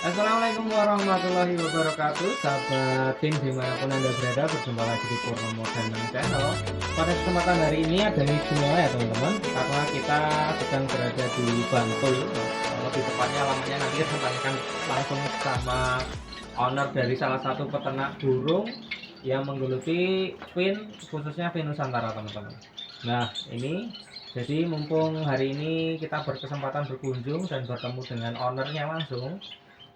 Assalamualaikum warahmatullahi wabarakatuh. Sahabat tim dimanapun anda berada, berjumpa lagi di Purnomo Danang Channel. Pada kesempatan hari ini ada istimewa ya teman-teman, karena kita sedang berada di Bantul. Lebih tepatnya alamatnya nanti kita tanyakan langsung sama owner dari salah satu peternak burung yang menggeluti Fin, khususnya Fin Nusantara teman-teman. Nah ini jadi mumpung hari ini kita berkesempatan berkunjung dan bertemu dengan ownernya langsung,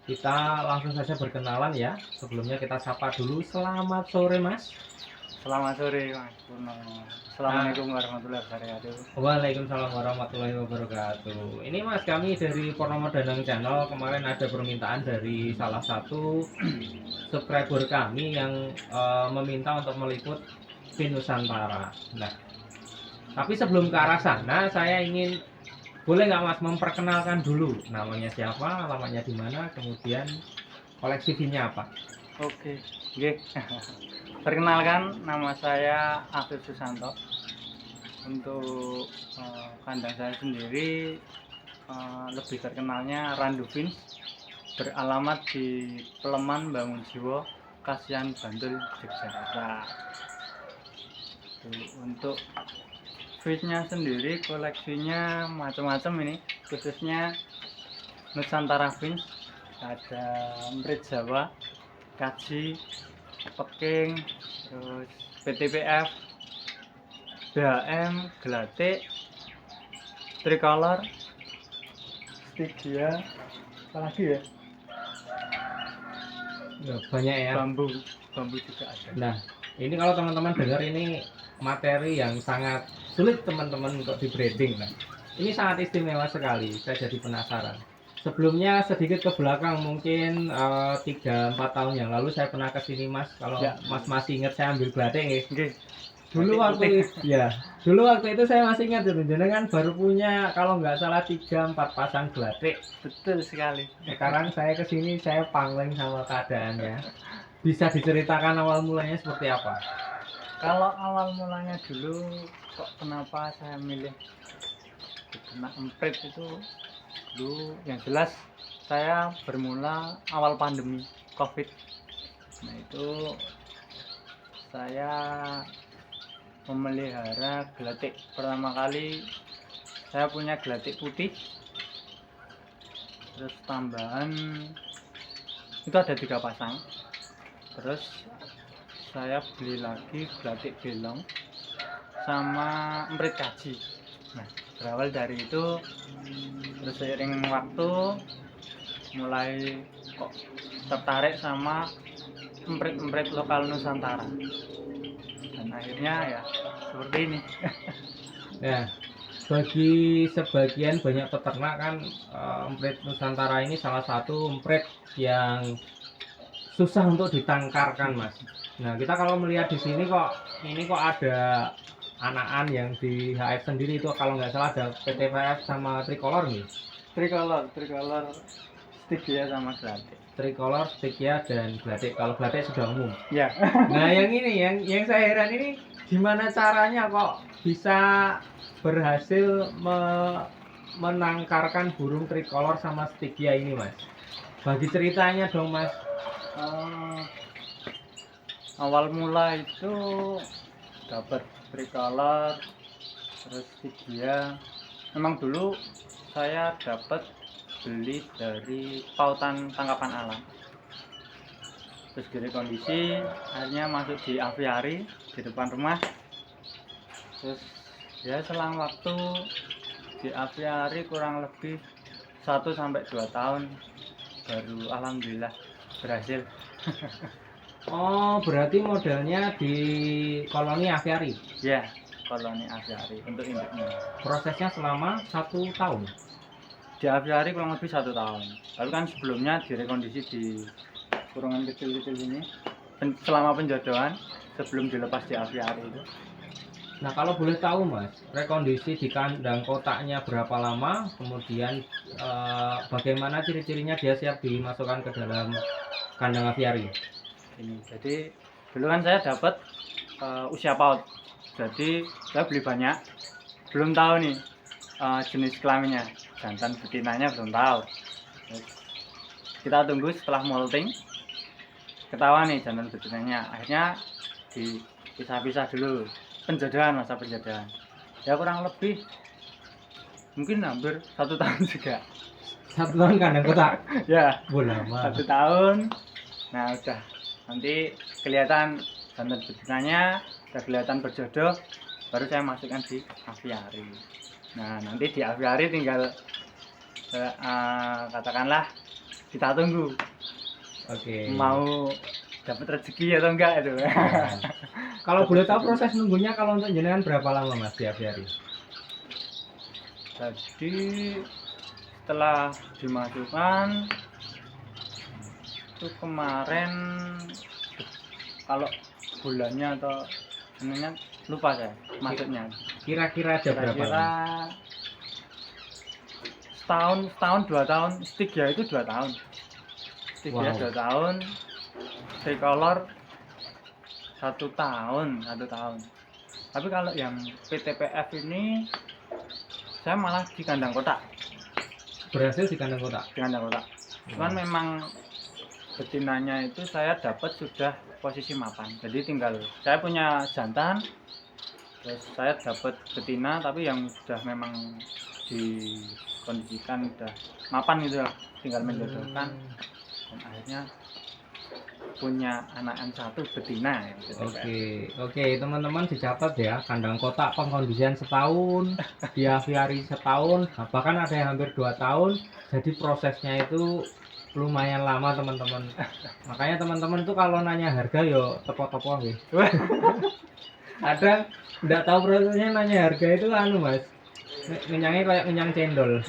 kita langsung saja berkenalan ya. Sebelumnya kita sapa dulu. Selamat sore Mas. Selamat sore Mas Purnomo. Assalamualaikum warahmatullahi wabarakatuh. Waalaikumsalam warahmatullahi wabarakatuh. Ini Mas, kami dari Purnomo Danang Channel kemarin ada permintaan dari salah satu subscriber kami yang meminta untuk meliput Fin Nusantara. Nah, tapi sebelum ke arah sana, saya ingin boleh nggak Mas memperkenalkan dulu namanya siapa, alamatnya di mana, kemudian koleksi finnya apa? Oke, nggih. Perkenalkan, nama saya Afif Susanto. Untuk kandang saya sendiri lebih terkenalnya Randu Fins, beralamat di Peleman Bangunjiwo, Kasihan Bantul, Yogyakarta. Untuk Finsnya sendiri koleksinya macam-macam ini, khususnya Nusantara Fins, ada Mrit Jawa, Kaji, Peking, terus PTPF, BHM, Gelatik, Tricolor, Stygia, apa lagi ya? Ya, banyak ya. Bambu juga ada. Nah, ini kalau teman-teman dengar ini materi yang sangat sulit teman-teman untuk di breeding. Nah, ini sangat istimewa sekali. Saya jadi penasaran. Sebelumnya sedikit ke belakang, mungkin 3-4 tahun yang lalu saya pernah ke sini Mas. Kalau Ya. Mas masih ingat, saya ambil gelatik ya. Oke. Dulu waktu itu saya masih ingat itu, jenengan baru punya kalau nggak salah 3-4 pasang gelatik. Betul sekali. Sekarang saya kesini, saya pangling sama keadaannya. Bisa diceritakan awal mulanya seperti apa? Kalau awal mulanya dulu, kok kenapa saya milih beternak emprit itu dulu? Yang jelas saya bermula awal pandemi COVID. Nah itu saya memelihara gelatik. Pertama kali saya punya gelatik putih, terus tambahan itu ada 3 pasang. Terus saya beli lagi gelatik belong sama emprit kaji. Nah berawal dari itu, terus seiring waktu mulai kok tertarik sama emprit-emprit lokal Nusantara, dan akhirnya ya seperti ini. Nah, bagi sebagian banyak peternak kan emprit Nusantara ini salah satu emprit yang susah untuk ditangkarkan Mas. Nah kita kalau melihat di sini kok ada anakan yang di HF sendiri itu, kalau nggak salah ada PTPF sama Tricolor nih. Tricolor Stygia sama gelatik. Tricolor, Stygia dan gelatik. Kalau gelatik sudah umum. Ya. Nah yang ini yang saya heran ini, gimana caranya kok bisa berhasil menangkarkan burung Tricolor sama Stygia ini Mas? Bagi ceritanya dong Mas. Awal mula itu dapat Tricolor, terus Stygia. Memang dulu saya dapat beli dari pautan tangkapan alam, terus dari kondisi akhirnya masuk di aviari di depan rumah. Terus ya selang waktu di aviari kurang lebih 1-2 tahun baru alhamdulillah berhasil. Oh berarti modelnya di koloni aviari. Ya, koloni aviari untuk induknya. Prosesnya selama 1 tahun. Di aviari kurang lebih 1 tahun. Tapi kan sebelumnya direkondisi di kurungan kecil-kecil ini selama penjodohan sebelum dilepas di aviari itu. Nah kalau boleh tahu Mas, rekondisi di kandang kotaknya berapa lama, kemudian bagaimana ciri-cirinya dia siap dimasukkan ke dalam kandang aviari? Ini jadi dulu kan saya dapat usia PAUD, jadi saya beli banyak, belum tahu nih jenis kelaminnya, jantan betinanya belum tahu. Terus kita tunggu setelah molting ketahuan nih jantan betinanya, akhirnya dipisah-pisah dulu, penjodohan, masa penjodohan ya kurang lebih mungkin hampir 1 tahun juga. 1 tahun kandang kotak. Ya, Lama. 1 tahun. Nah udah nanti kelihatan jantan betinanya, udah kelihatan berjodoh, baru saya masukkan di aviari. Nah nanti di aviari tinggal katakanlah kita tunggu Oke. mau dapat rezeki atau enggak itu. Nah, kalau boleh tahu proses nunggunya kalau untuk jenengan berapa lama Mas di aviari? Jadi setelah dimasukkan itu kemarin, kalau bulannya atau ininya lupa saya maksudnya, Kira-kira ada berapa kira-kira lama? setahun 2 tahun, stick ya itu 2 tahun, stick ya Wow. 2 tahun, tricolor 1 tahun. Tapi kalau yang PTPF ini saya malah di kandang kotak, Berhasil di kandang kotak. cuman memang betinanya itu saya dapat sudah posisi mapan, jadi tinggal saya punya jantan, terus saya dapat betina tapi yang sudah memang dikondisikan udah mapan gitu lah, tinggal menjodohkan dan akhirnya punya anakan 1 betina gitu. Oke, teman-teman dicatat ya, kandang kotak pengkondisian setahun, di aviari setahun, nah, bahkan ada yang hampir 2 tahun. Jadi prosesnya itu lumayan lama teman-teman. Makanya teman-teman itu kalau nanya harga yo tepok-tepok nggih. Ada nggak tahu prosesnya nanya harga itu anu Mas. Ngenyangnya kayak ngenyang cendol.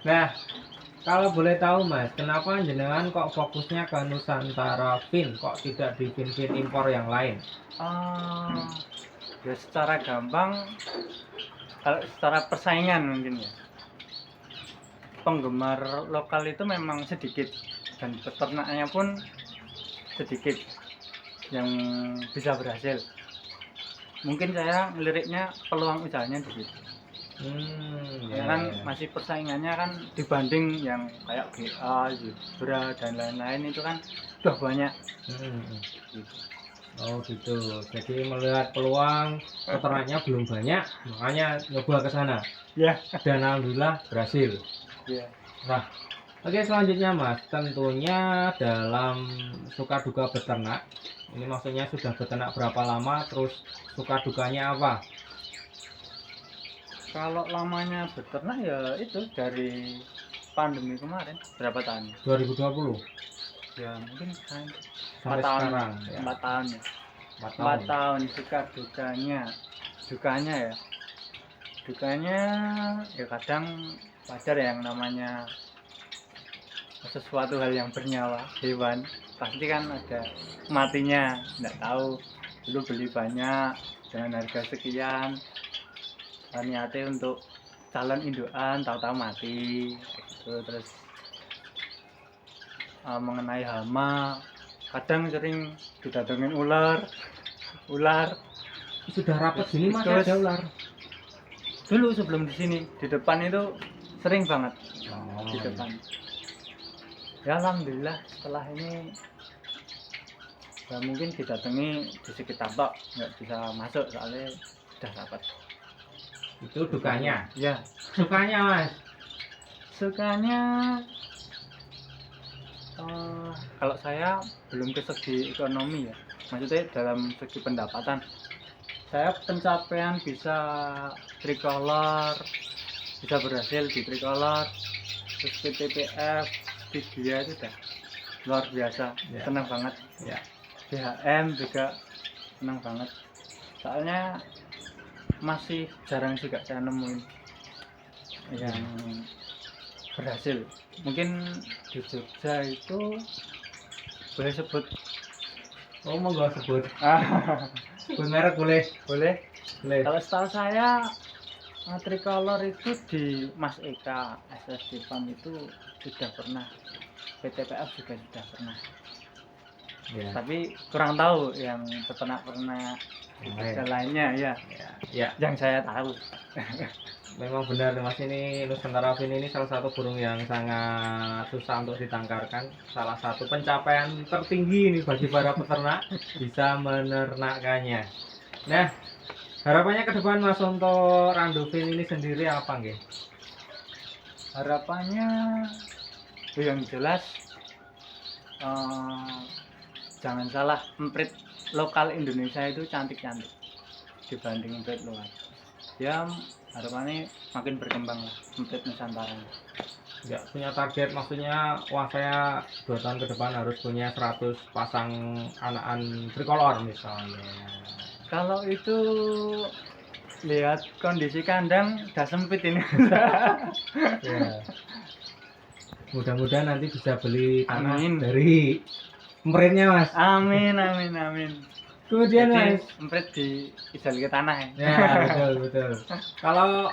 Nah, kalau boleh tahu Mas, kenapa jenengan kok fokusnya ke Nusantara Fin, kok tidak di fin-fin impor yang lain? Ya secara gampang, kalau secara persaingan mungkin ya, penggemar lokal itu memang sedikit dan peternaknya pun sedikit yang bisa berhasil. Mungkin saya ngeliriknya peluang usahanya di situ. Ya kan masih persaingannya kan dibanding yang kayak GA, Zebra dan lain-lain itu kan udah banyak. Gitu. Oh gitu. Jadi melihat peluang peternaknya belum banyak, makanya nyoba ke sana. Ya. Dan alhamdulillah berhasil. Ya. Nah, oke selanjutnya Mas, tentunya dalam suka duka beternak, ini maksudnya sudah beternak berapa lama, terus suka dukanya apa? Kalau lamanya beternak ya itu dari pandemi kemarin, berapa tahun? 2020 Ya mungkin kan sampai 4 tahun, sekarang ya. 4 tahun ya. 4 4 tahun. tahun suka dukanya ya. Dukanya ya kadang wajar ya, yang namanya sesuatu hal yang bernyawa, hewan pasti kan ada matinya, nggak tahu dulu beli banyak dengan harga sekian, niatnya untuk calon indukan tahu-tahu mati gitu. Terus mengenai hama, kadang sering didatengin ular. Sudah rapat gini masih Terus, ada ular. dulu sebelum di sini di depan itu sering banget di depan. Ya alhamdulillah setelah ini ya mungkin didatangi di sekitar tok, nggak bisa masuk soalnya sudah rapat. Itu dukanya. Ya. Sukanya Mas? Sukanya kalau saya belum ke segi ekonomi ya, maksudnya dalam segi pendapatan saya pencapaian bisa tricolor, bisa berhasil di tricolor, terus PTPF, Vidya itu udah luar biasa, Ya. senang banget Ya. BHM juga senang banget, soalnya masih jarang juga saya nemuin yang berhasil. Mungkin di Jogja itu boleh sebut, Oh monggo sebut. Sebut merek boleh. boleh. Boleh. Kalau setahu saya tricolor itu di Mas Eka SSD Farm itu sudah pernah, PTPF juga sudah pernah. Ya. Tapi kurang tahu yang peternak lainnya ya, Ya, yang saya tahu. memang benar Mas, ini Nusantara Fin ini salah satu burung yang sangat susah untuk ditangkarkan. Salah satu pencapaian tertinggi ini bagi para peternak bisa menernakannya. Nah, harapannya ke depan Mas untuk Randu Fin ini sendiri apa nggih? Harapannya yang jelas jangan salah, emprit lokal Indonesia itu cantik-cantik dibanding emprit luar. Ya harapannya makin berkembang lah emprit Nusantara. Nggak punya target, maksudnya wah saya 2 tahun ke depan harus punya 100 pasang anakan tricolor misalnya. Kalau itu lihat kondisi kandang udah sempit ini. Ya. Mudah-mudahan nanti bisa beli tanah Amin. dari empritnya Mas. Amin, amin, amin. Kemudian Jadi Mas, emprit di ijal ke tanah ya. ya betul. Kalau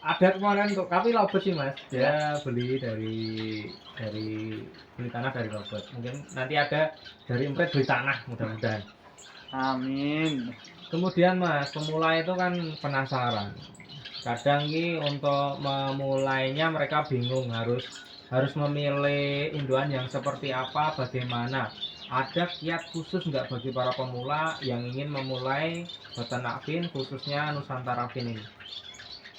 ada kemarin untuk tapi Robert sih Mas, dia beli dari beli tanah dari Robert. Mungkin nanti ada dari emprit beli tanah mudah-mudahan. Amin. Kemudian Mas, pemula itu kan penasaran. Kadang ini untuk memulainya mereka bingung harus memilih induan yang seperti apa, bagaimana. Ada kiat khusus nggak bagi para pemula yang ingin memulai beternak fin, khususnya Nusantara Fin ini?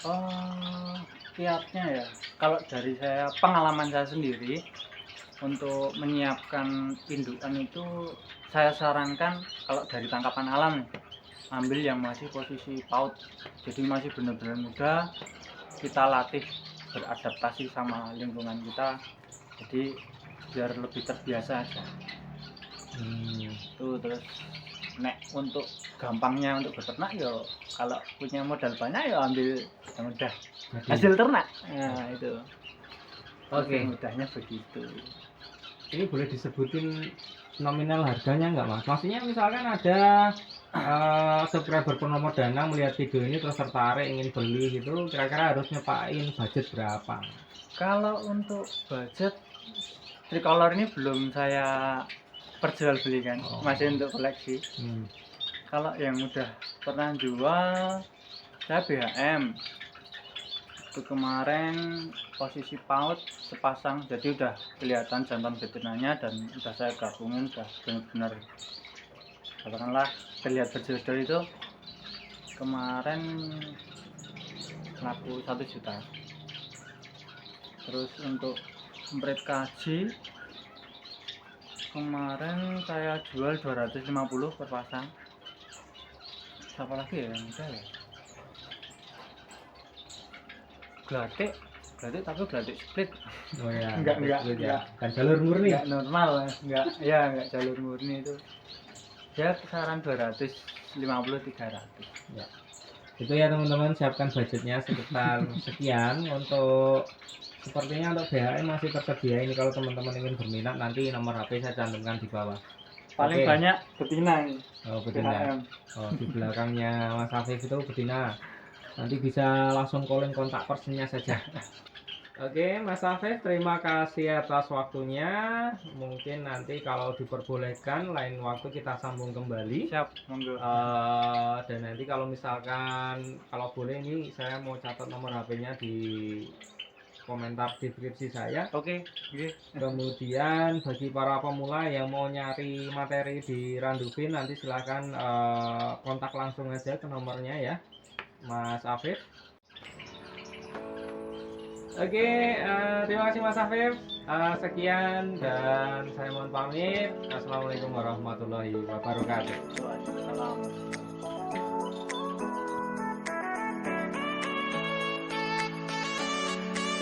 Oh, kiatnya ya. Kalau dari saya, pengalaman saya sendiri untuk menyiapkan indukan itu saya sarankan kalau dari tangkapan alam nih, ambil yang masih posisi paut, jadi masih benar-benar muda, kita latih beradaptasi sama lingkungan kita, jadi biar lebih terbiasa aja. Tuh, terus nek untuk gampangnya untuk beternak yo kalau punya modal banyak yo ambil yang udah hasil ternak. Nah itu Oke. mudahnya begitu. Ini boleh disebutin nominal harganya nggak Mas? Maksudnya misalkan ada subscriber Purnomo Dana melihat video ini terus tertarik ingin beli gitu, kira-kira harus nyepain budget berapa? Kalau untuk budget tricolor ini belum saya perjualbelikan, masih untuk koleksi. Kalau yang udah pernah jual saya BHM itu kemarin posisi paut sepasang, jadi udah kelihatan jantan betinanya dan udah saya gabungin, udah benar-benar katakanlah terlihat berjodoh. Itu kemarin laku 1 juta. Terus untuk emprit kaji kemarin saya jual 250 per pasang. Siapa lagi ya yang udah ya? Glatik tapi glatik split. Oh ya, Enggak. kan jalur murni. Enggak normal, enggak jalur murni itu. Ya kisaran 250 300. Ya. Itu ya teman-teman, siapkan budgetnya sekitar sekian. Untuk sepertinya untuk BHM masih tersedia ini, kalau teman-teman ingin berminat nanti nomor HP saya cantumkan di bawah. Paling Oke. banyak betina ini. Oh betina. BHM. Oh di belakangnya Mas Afif itu betina. Nanti bisa langsung calling kontak personnya saja. Oke Mas Afif, terima kasih atas waktunya. Mungkin nanti kalau diperbolehkan lain waktu kita sambung kembali. Siap, monggo. Dan nanti kalau misalkan kalau boleh ini saya mau catat nomor HP-nya di komentar deskripsi saya. Oke, nggih. Kemudian bagi para pemula yang mau nyari materi di Randu Fin, nanti silahkan kontak langsung aja ke nomornya ya Mas Afif. Oke, terima kasih Mas Afif. Sekian dan saya mohon pamit. Assalamualaikum warahmatullahi wabarakatuh. Waalaikumsalam.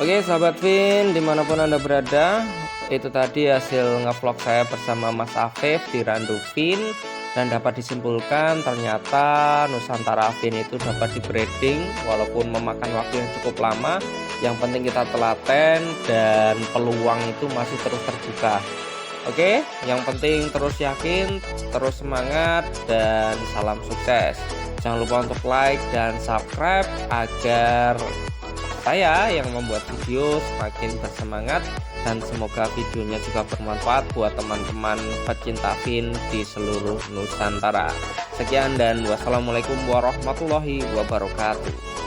Oke sahabat Fin, dimanapun Anda berada, itu tadi hasil ngevlog saya bersama Mas Afif di Randu Fin. Dan dapat disimpulkan ternyata Nusantara Fin itu dapat di-breeding walaupun memakan waktu yang cukup lama. Yang penting kita telaten dan peluang itu masih terus terbuka. Oke, yang penting terus yakin, terus semangat, dan salam sukses. Jangan lupa untuk like dan subscribe agar saya yang membuat video semakin bersemangat, dan semoga videonya juga bermanfaat buat teman-teman pecinta fin di seluruh Nusantara. Sekian dan wassalamualaikum warahmatullahi wabarakatuh.